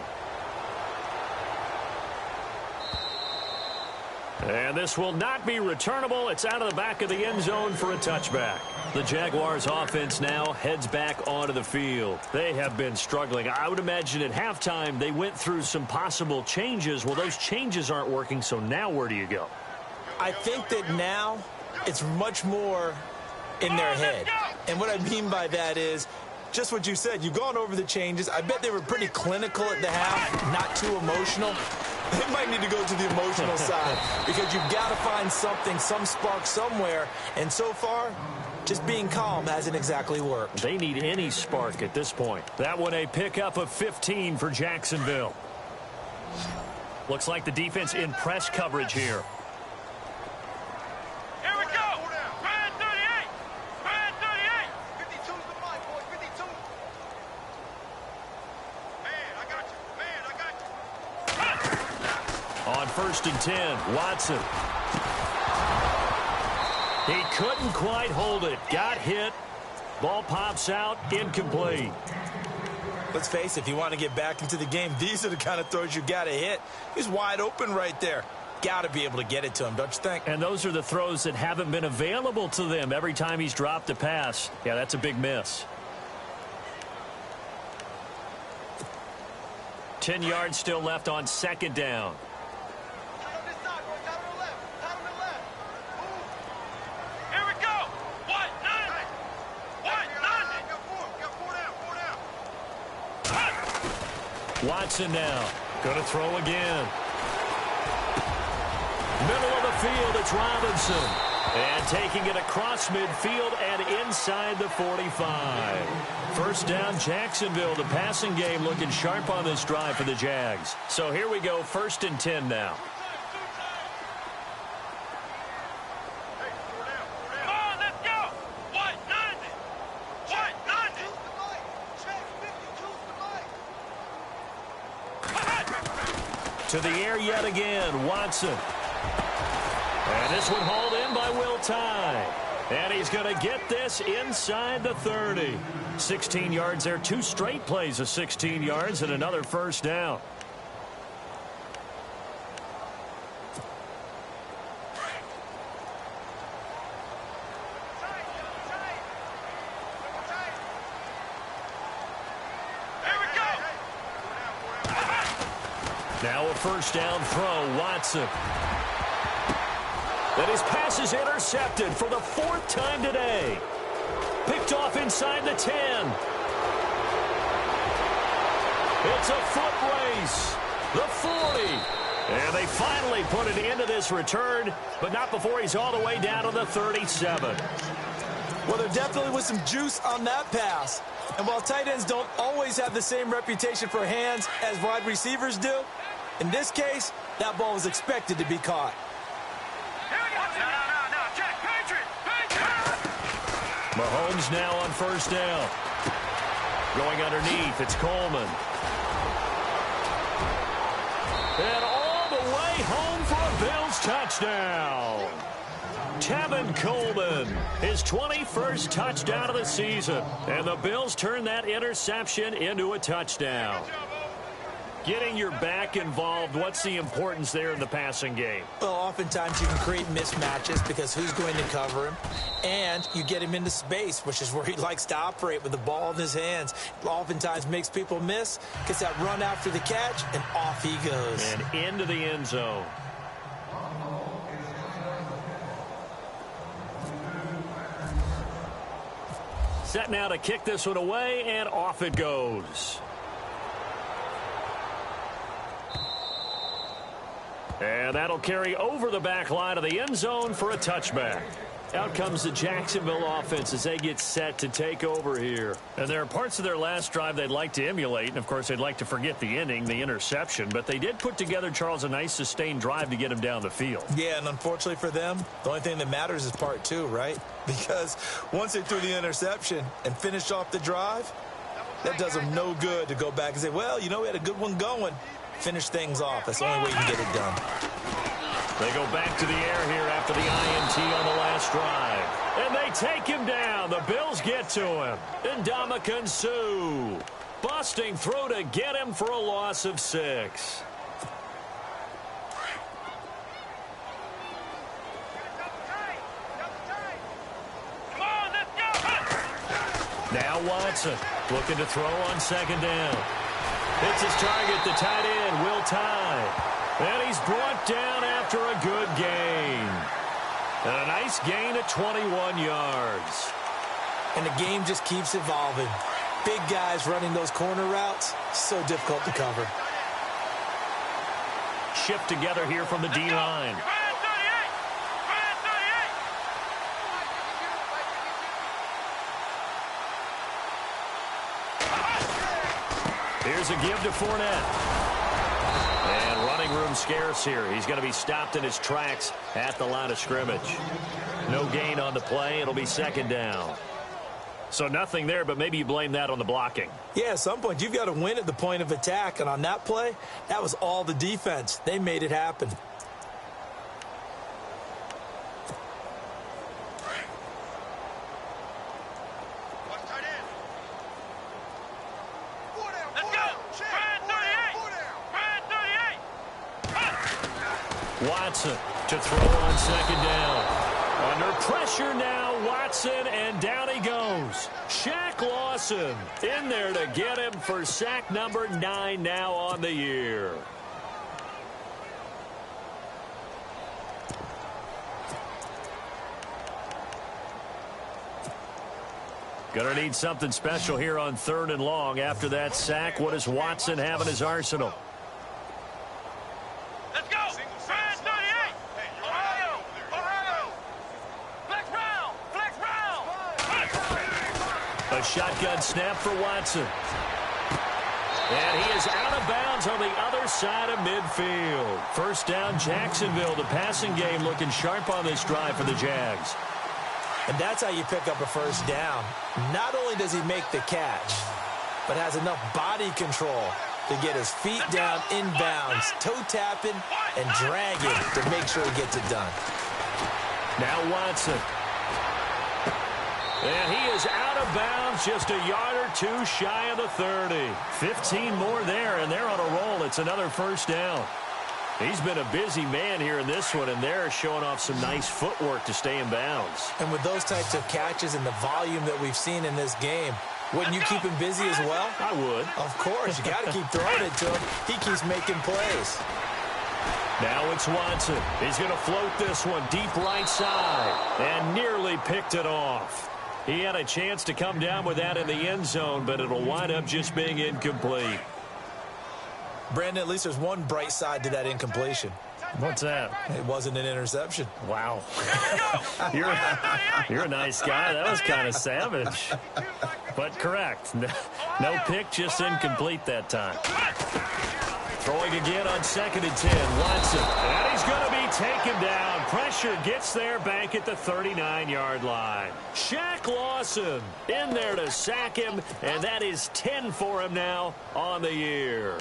And this will not be returnable. It's out of the back of the end zone for a touchback. The Jaguars offense now heads back onto the field. They have been struggling. I would imagine at halftime they went through some possible changes. Well, those changes aren't working, so now where do you go? I think that now it's much more in their head. And what I mean by that is just what you said. You've gone over the changes. I bet they were pretty clinical at the half, not too emotional. They might need to go to the emotional side because you've got to find something, some spark somewhere. And so far, just being calm hasn't exactly worked. They need any spark at this point. That one a pickup of 15 for Jacksonville. Looks like the defense in press coverage here. Here we go. Man 38. Man 38. 52's the mic, boy. 52. Man, I got you. Man, I got you. On 1st and 10, Watson. He couldn't quite hold it. Got hit. Ball pops out. Incomplete. Let's face it, if you want to get back into the game, these are the kind of throws you got to hit. He's wide open right there. Got to be able to get it to him, don't you think? And those are the throws that haven't been available to them every time he's dropped a pass. Yeah, that's a big miss. 10 yards still left on 2nd down. Watson now. Going to throw again. Middle of the field, it's Robinson. And taking it across midfield and inside the 45. First down, Jacksonville. The passing game looking sharp on this drive for the Jags. So here we go, 1st and 10 now. To the air yet again, Watson. And this one hauled in by Will Tye. And he's going to get this inside the 30. 16 yards there, 2 straight plays of 16 yards and another first down. Now a first down throw, Watson. Then his pass is intercepted for the 4th time today. Picked off inside the 10. It's a foot race. The 40. And they finally put an end to this return, but not before he's all the way down to the 37. Well, there definitely was some juice on that pass. And while tight ends don't always have the same reputation for hands as wide receivers do, in this case, that ball was expected to be caught. Mahomes now on first down. Going underneath, it's Coleman. And all the way home for a Bills touchdown. Tevin Coleman, his 21st touchdown of the season. And the Bills turn that interception into a touchdown. Getting your back involved, what's the importance there in the passing game? Well, oftentimes you can create mismatches because who's going to cover him? And you get him into space, which is where he likes to operate with the ball in his hands. Oftentimes makes people miss, gets that run after the catch, and off he goes. And into the end zone. Set now to kick this one away, and off it goes. And that'll carry over the back line of the end zone for a touchback. Out comes the Jacksonville offense as they get set to take over here. And there are parts of their last drive they'd like to emulate. And, of course, they'd like to forget the inning, the interception. But they did put together, Charles, a nice sustained drive to get him down the field. Yeah, and unfortunately for them, the only thing that matters is part 2, right? Because once they threw the interception and finished off the drive, that does them no good to go back and say, well, you know, we had a good one going. Finish things off. That's the only way you can get it done. They go back to the air here after the INT on the last drive. And they take him down. The Bills get to him. Ndamukong Suh busting through to get him for a loss of 6. Now Watson looking to throw on second down. It's his target, the tight end, Will Tye. And he's brought down after a good gain. And a nice gain of 21 yards. And the game just keeps evolving. Big guys running those corner routes, so difficult to cover. Shift together here from the D-line. Here's a give to Fournette. And running room scarce here. He's going to be stopped in his tracks at the line of scrimmage. No gain on the play. It'll be second down. So nothing there, but maybe you blame that on the blocking. Yeah, at some point, you've got to win at the point of attack. And on that play, that was all the defense. They made it happen. Watson to throw on second down. Under pressure now, Watson, and down he goes. Shaq Lawson in there to get him for sack number 9 now on the year. Gonna need something special here on 3rd and long. After that sack, what does Watson have in his arsenal? shotgun snap for Watson. And he is out of bounds on the other side of midfield. First down, Jacksonville. The passing game looking sharp on this drive for the Jags. And that's how you pick up a first down. Not only does he make the catch, but has enough body control to get his feet down inbounds, toe tapping, and dragging to make sure he gets it done. Now Watson. And he is out of bounds, just a yard or two shy of the 30. 15 more there, and they're on a roll. It's another first down. He's been a busy man here in this one, and they're showing off some nice footwork to stay in bounds. And with those types of catches and the volume that we've seen in this game, wouldn't you keep him busy as well? I would. Of course. You got to keep throwing it to him. He keeps making plays. Now it's Watson. He's going to float this one deep right side and nearly picked it off. He had a chance to come down with that in the end zone, but it'll wind up just being incomplete. Brandon, at least there's one bright side to that incompletion. What's that? It wasn't an interception. Wow. You're a nice guy. That was kind of savage. But correct. No pick, just incomplete that time. Throwing again on 2nd and 10. Watson. And he's going to be taken down. Pressure gets there back at the 39-yard line. Shaq Lawson in there to sack him, and that is 10 for him now on the year.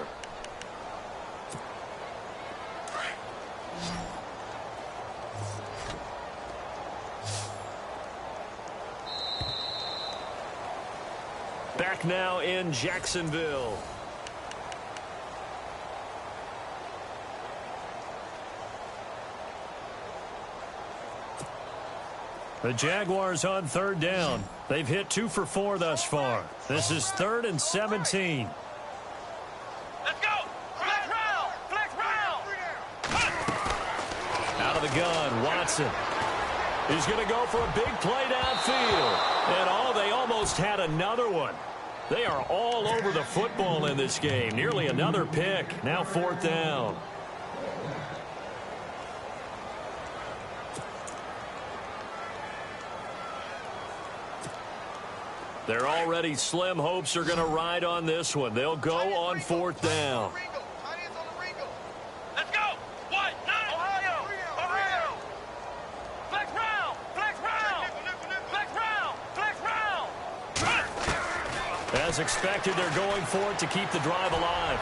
Back now in Jacksonville. The Jaguars on 3rd down. They've hit 2 for 4 thus far. This is 3rd and 17. Let's go! Flex round! Flex round! Out of the gun, Watson. He's going to go for a big play downfield. And they almost had another one. They are all over the football in this game. Nearly another pick. Now 4th down. They're already slim hopes are going to ride on this one. They'll go on 4th down. Let's go! What? Ohio! Ohio! Flex round! Flex round! Flex round! Flex round! As expected, they're going for it to keep the drive alive.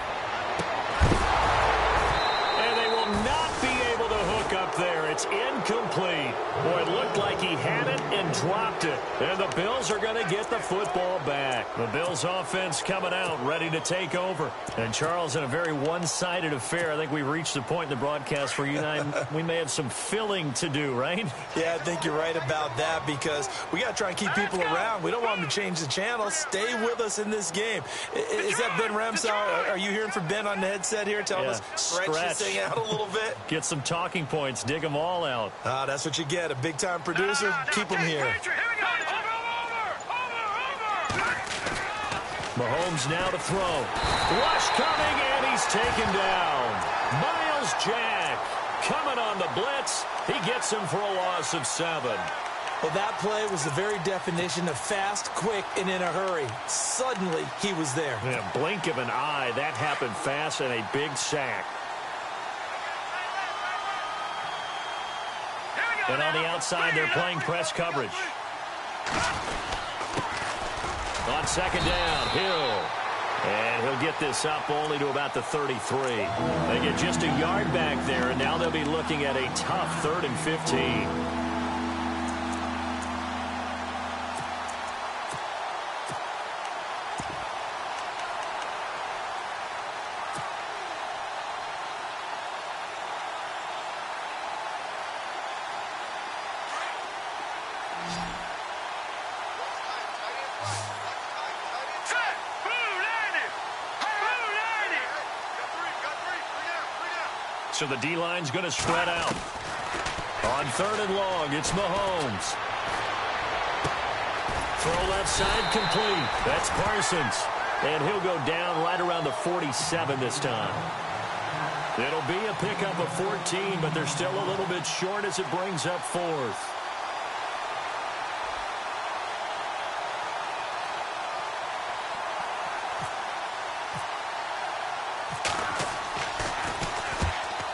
And they will not be able to hook up there. It's incomplete. Boy, it looked like he had it and dropped it. And the Bills are going to get the football back. The Bills offense coming out, ready to take over. And Charles, in a very one-sided affair, I think we've reached the point in the broadcast where you and I, we may have some filling to do, right? Yeah, I think you're right about that because we got to try and keep people around. We don't want them to change the channel. Stay with us in this game. Is that Ben Ramsau? Are you hearing from Ben on the headset here? Tell us, stretch this thing out a little bit. Get some talking points. Dig them all out. That's what you get. A big-time producer. Keep him here. Mahomes now to throw. Rush coming, and he's taken down. Miles Jack coming on the blitz. He gets him for a loss of 7. Well, that play was the very definition of fast, quick, and in a hurry. Suddenly, he was there. In a blink of an eye, that happened fast and a big sack. And on the outside, they're playing press coverage. On 2nd down, Hill. And he'll get this up only to about the 33. They get just a yard back there, and now they'll be looking at a tough 3rd and 15. So the D-line's going to spread out. On 3rd and long, it's Mahomes. Throw left side complete. That's Parsons. And he'll go down right around the 47 this time. It'll be a pickup of 14, but they're still a little bit short as it brings up 4th.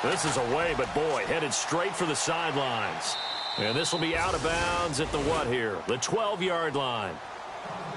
This is away, but boy, headed straight for the sidelines. And this will be out of bounds at the what here? The 12-yard line.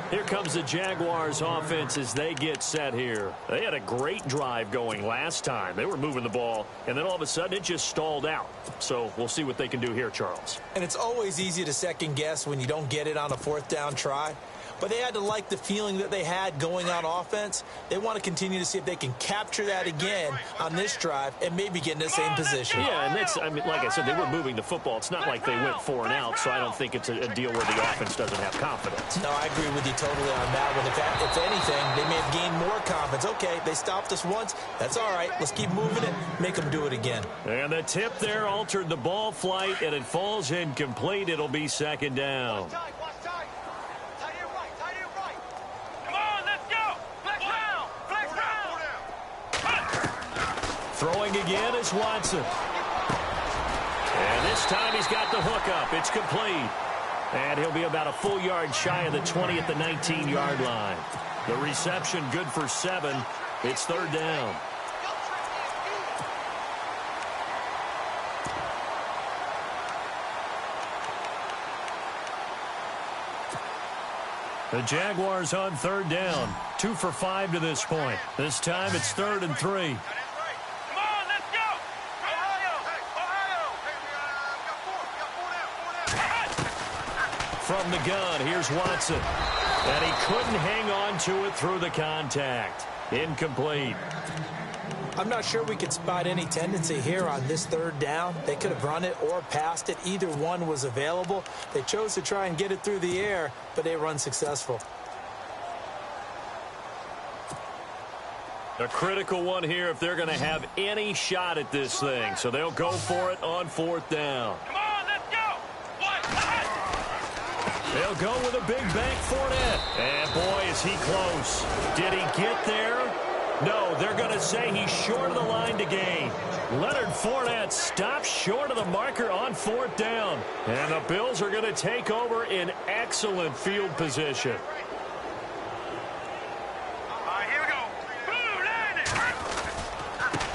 Here comes the Jaguars offense as they get set here. They had a great drive going last time. They were moving the ball, and then all of a sudden it just stalled out. So we'll see what they can do here, Charles. And it's always easy to second guess when you don't get it on a fourth down try. But they had to like the feeling that they had going on offense. They want to continue to see if they can capture that again on this drive and maybe get in the same position. Yeah, and that's, I mean, like I said, they were moving the football. It's not like they went 4 and out, so I don't think it's a deal where the offense doesn't have confidence. No, I agree with you totally on that one. If anything, they may have gained more confidence. Okay, they stopped us once. That's all right. Let's keep moving it. Make them do it again. And the tip there altered the ball flight, and it falls incomplete. It'll be second down. Throwing again is Watson. And this time he's got the hook up. It's complete. And he'll be about a full yard shy of the 20 at the 19-yard line. The reception good for 7. It's third down. The Jaguars on third down. 2 for 5 to this point. This time it's 3rd and 3. From the gun, here's Watson. And he couldn't hang on to it through the contact. Incomplete. I'm not sure we could spot any tendency here on this third down. They could have run it or passed it. Either one was available. They chose to try and get it through the air, but they were unsuccessful. A critical one here if they're going to have any shot at this thing. So they'll go for it on 4th down. They'll go with a big bank Fournette. And boy, is he close. Did he get there? No, they're going to say he's short of the line to gain. Leonard Fournette stops short of the marker on 4th down. And the Bills are going to take over in excellent field position.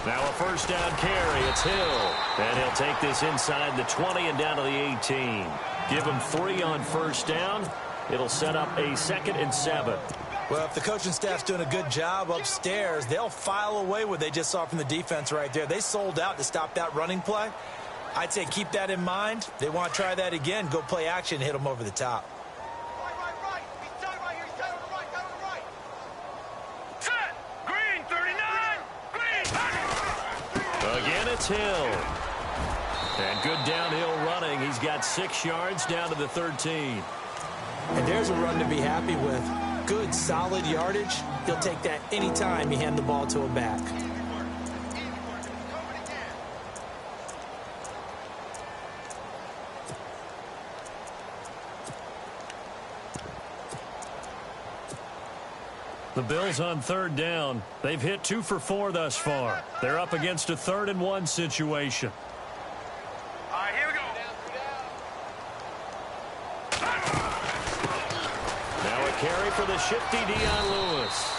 Now a first down carry. It's Hill. And he'll take this inside the 20 and down to the 18. Give him 3 on first down. It'll set up a 2nd and 7. Well, if the coaching staff's doing a good job upstairs, they'll file away what they just saw from the defense right there. They sold out to stop that running play. I'd say keep that in mind. They want to try that again. Go play action, hit them over the top. Right. He's tied right here. He's tied on the right. Set. Green, 39. Green. Again, it's Hill. And good downhill running. He's got 6 yards down to the 13. And there's a run to be happy with. Good, solid yardage. He'll take that anytime you hand the ball to him back. The Bills on 3rd down. They've hit 2 for 4 thus far. They're up against a 3rd and 1 situation. All right, here we go. Now a carry for the shifty Dion Lewis.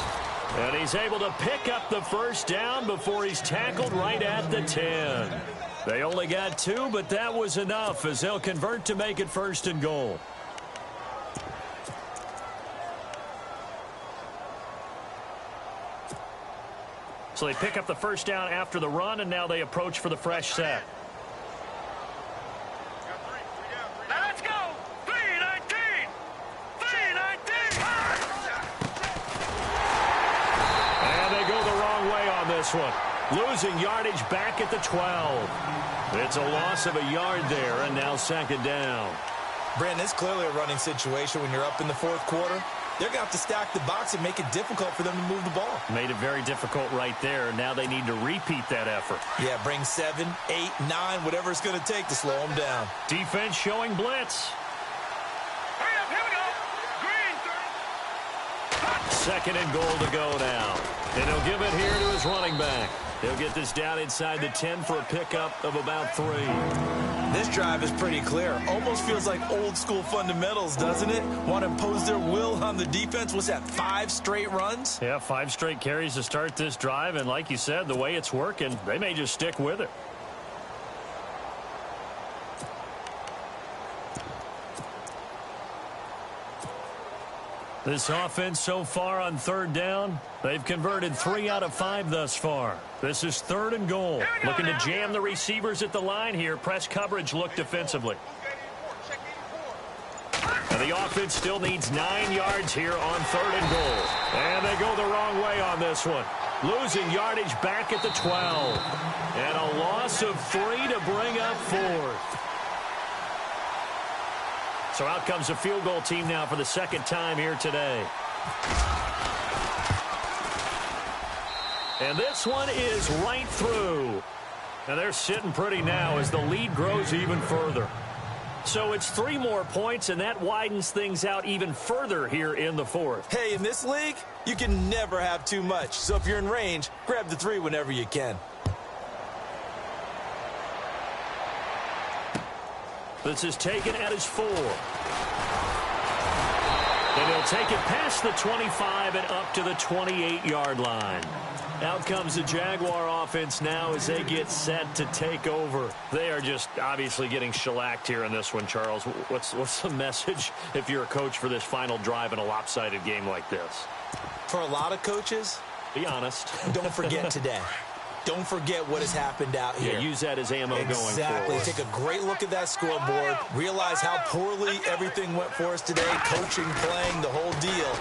And he's able to pick up the first down before he's tackled right at the 10. They only got 2, but that was enough as they'll convert to make it 1st and goal. So they pick up the first down after the run, and now they approach for the fresh set. Now let's go. 319. 319. And they go the wrong way on this one. Losing yardage back at the 12. It's a loss of a yard there, and now 2nd down. Brandon, it's clearly a running situation when you're up in the 4th quarter. They're going to have to stack the box and make it difficult for them to move the ball. Made it very difficult right there. Now they need to repeat that effort. Yeah, bring 7, 8, 9, whatever it's going to take to slow them down. Defense showing blitz. Hurry up, here we go. Green. 2nd and goal to go now. And he'll give it here to his running back. He'll get this down inside the 10 for a pickup of about 3. This drive is pretty clear. Almost feels like old school fundamentals, doesn't it? Want to impose their will on the defense. What's that, 5 straight runs? Yeah, 5 straight carries to start this drive. And like you said, the way it's working, they may just stick with it. This offense so far on 3rd down, they've converted 3 out of 5 thus far. This is 3rd and goal. Looking to jam the receivers at the line here. Press coverage look defensively. And the offense still needs 9 yards here on 3rd and goal. And they go the wrong way on this one. Losing yardage back at the 12. And a loss of 3 to bring up 4th. So out comes a field goal team now for the 2nd time here today. And this one is right through. And they're sitting pretty now as the lead grows even further. So it's 3 more points, and that widens things out even further here in the 4th. Hey, in this league, you can never have too much. So if you're in range, grab the 3 whenever you can. This is taken at his 4. And he'll take it past the 25 and up to the 28-yard line. Out comes the Jaguar offense now as they get set to take over. They are just obviously getting shellacked here in this one, Charles. What's the message if you're a coach for this final drive in a lopsided game like this? For a lot of coaches, be honest. Don't forget today. Don't forget what has happened out here. Yeah, use that as ammo going forward. Exactly. Take a great look at that scoreboard. Realize how poorly everything went for us today. Coaching, playing, the whole deal.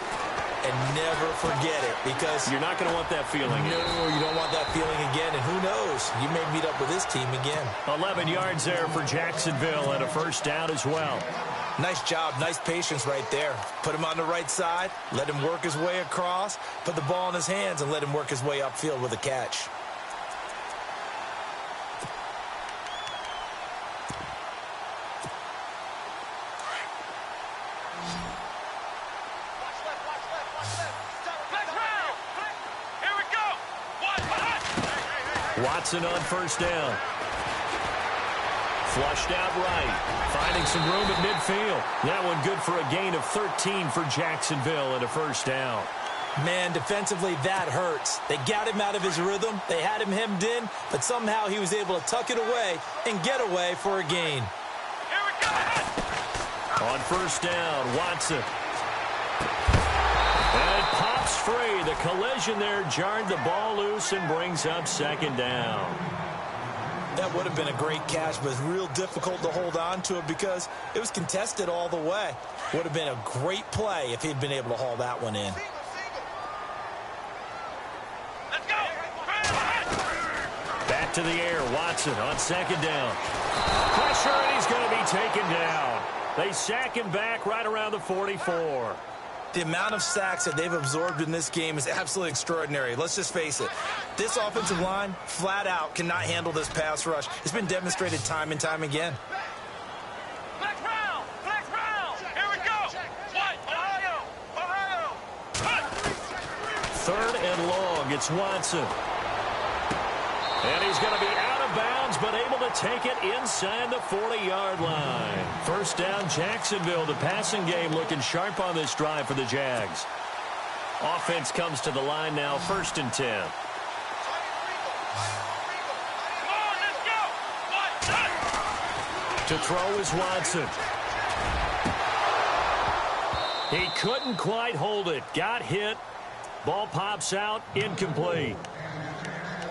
And never forget it, because you're not going to want that feeling again. No, you don't want that feeling again. And who knows? You may meet up with this team again. 11 yards there for Jacksonville and a 1st down as well. Nice job. Nice patience right there. Put him on the right side. Let him work his way across. Put the ball in his hands and let him work his way upfield with a catch. Watson on 1st down. Flushed out right. Finding some room at midfield. That one good for a gain of 13 for Jacksonville and a 1st down. Man, defensively, that hurts. They got him out of his rhythm. They had him hemmed in, but somehow he was able to tuck it away and get away for a gain. Here we go. On 1st down, Watson. And it pops free. The collision there jarred the ball loose and brings up 2nd down. That would have been a great catch, but it's real difficult to hold on to it because it was contested all the way. Would have been a great play if he'd been able to haul that one in. Let's go. Back to the air, Watson on 2nd down. Pressure, and he's going to be taken down. They sack him back right around the 44. The amount of sacks that they've absorbed in this game is absolutely extraordinary. Let's just face it. This offensive line, flat out, cannot handle this pass rush. It's been demonstrated time and time again. Flex round. Flex round. Here we go. What? Ohio. 3rd and long. It's Watson. And he's going to be out of bounds, but able to take it inside the 40-yard line. 1st down, Jacksonville. The passing game looking sharp on this drive for the Jags. Offense comes to the line now, 1st and 10. Come on, let's go. What? To throw is Watson. He couldn't quite hold it. Got hit. Ball pops out, incomplete.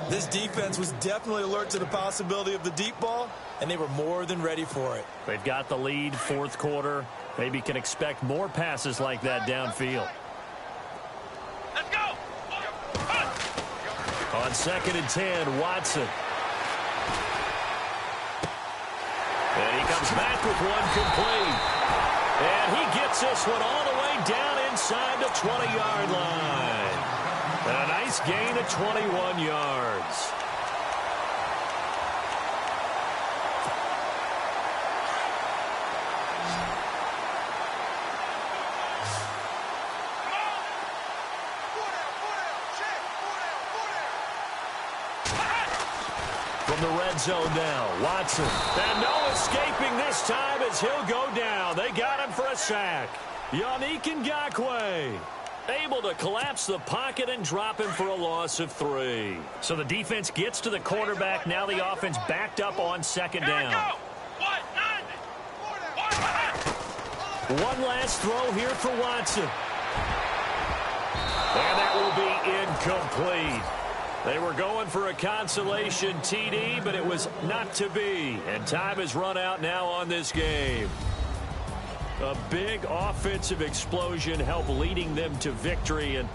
This defense was definitely alert to the possibility of the deep ball, and they were more than ready for it. They've got the lead, 4th quarter. Maybe can expect more passes like that downfield. Let's go. On 2nd and 10, Watson. And he comes back with one complete. And he gets this one all the way down inside the 20-yard line. And a nice gain of 21 yards. from the red zone now. Watson. And no escaping this time as he'll go down. They got him for a sack. Yannick Ngakoue able to collapse the pocket and drop him for a loss of 3. So the defense gets to the quarterback. Now the offense backed up on second down. One last throw here for Watson. And that will be incomplete. They were going for a consolation TD, but it was not to be. And time has run out now on this game. A big offensive explosion helped leading them to victory. And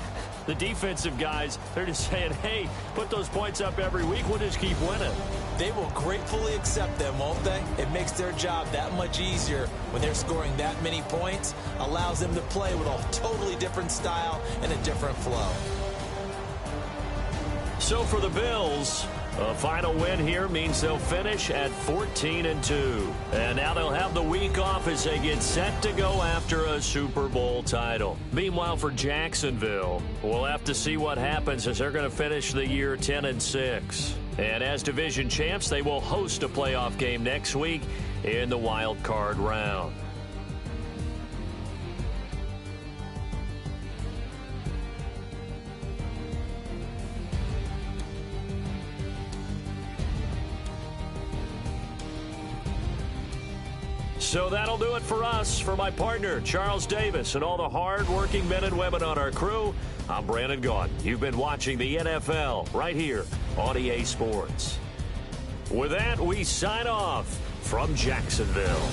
the defensive guys, they're just saying, hey, put those points up every week. We'll just keep winning. They will gratefully accept them, won't they? It makes their job that much easier when they're scoring that many points. Allows them to play with a totally different style and a different flow. So for the Bills, a final win here means they'll finish at 14-2. And now they'll have the week off as they get set to go after a Super Bowl title. Meanwhile, for Jacksonville, we'll have to see what happens as they're going to finish the year 10-6. And as division champs, they will host a playoff game next week in the wild card round. So that'll do it for us. For my partner, Charles Davis, and all the hard-working men and women on our crew, I'm Brandon Gaudin. You've been watching the NFL right here on EA Sports. With that, we sign off from Jacksonville.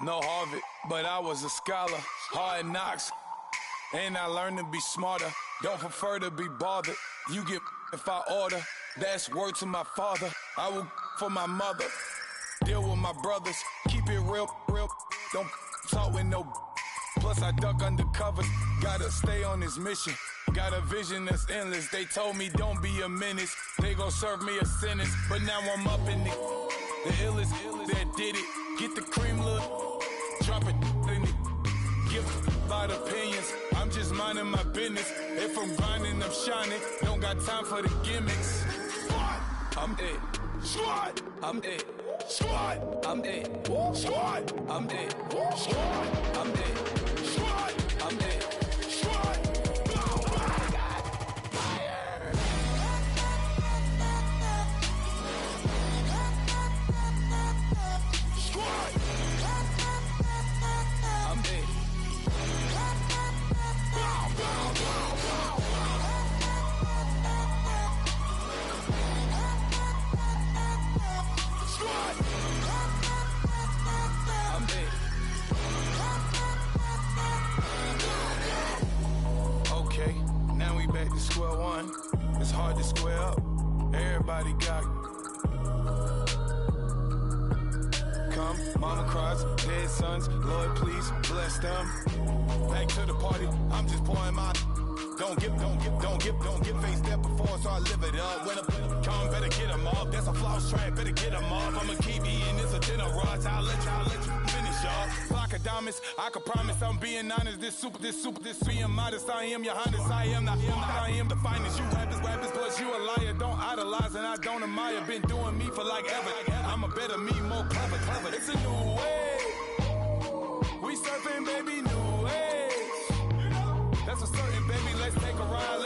no Harvard, but I was a scholar. Hard knocks, and I learned to be smarter. Don't prefer to be bothered. You get if I order. That's word to my father. I will for my mother. Deal with my brothers. Keep it real. Don't talk with no. Plus I duck undercovers. Gotta stay on this mission. Got a vision that's endless. They told me don't be a menace. They gon' serve me a sentence. But now I'm up in the illest that did it. Get the cream look. Drop it in it. Give about opinions. I'm just minding my business. If I'm grinding, I'm shining. Don't got time for the gimmicks. I'm it. Squad. I'm it. Squad. I'm it. Squad. I'm it. Squad. I'm it. Squad. I'm it. Squad. Back to square one. It's hard to square up. Everybody got come. Mama cries, dead sons. Lord, please bless them. Back to the party. I'm just pouring my. Don't get face step before, so I live it up. When I come, better get them up. That's a floss track, better get them up. I'ma keep eating this a dinner rush. I'll let you finish, y'all. Block of diamonds, I can promise I'm being honest. This being modest. I am your highness. I am the finest. You rappers, plus you a liar. Don't idolize and I don't admire. Been doing me for like ever. I'm a better me, more clever. It's a new way. We surfing, baby, new way. That's a certain, baby. Let's take a ride.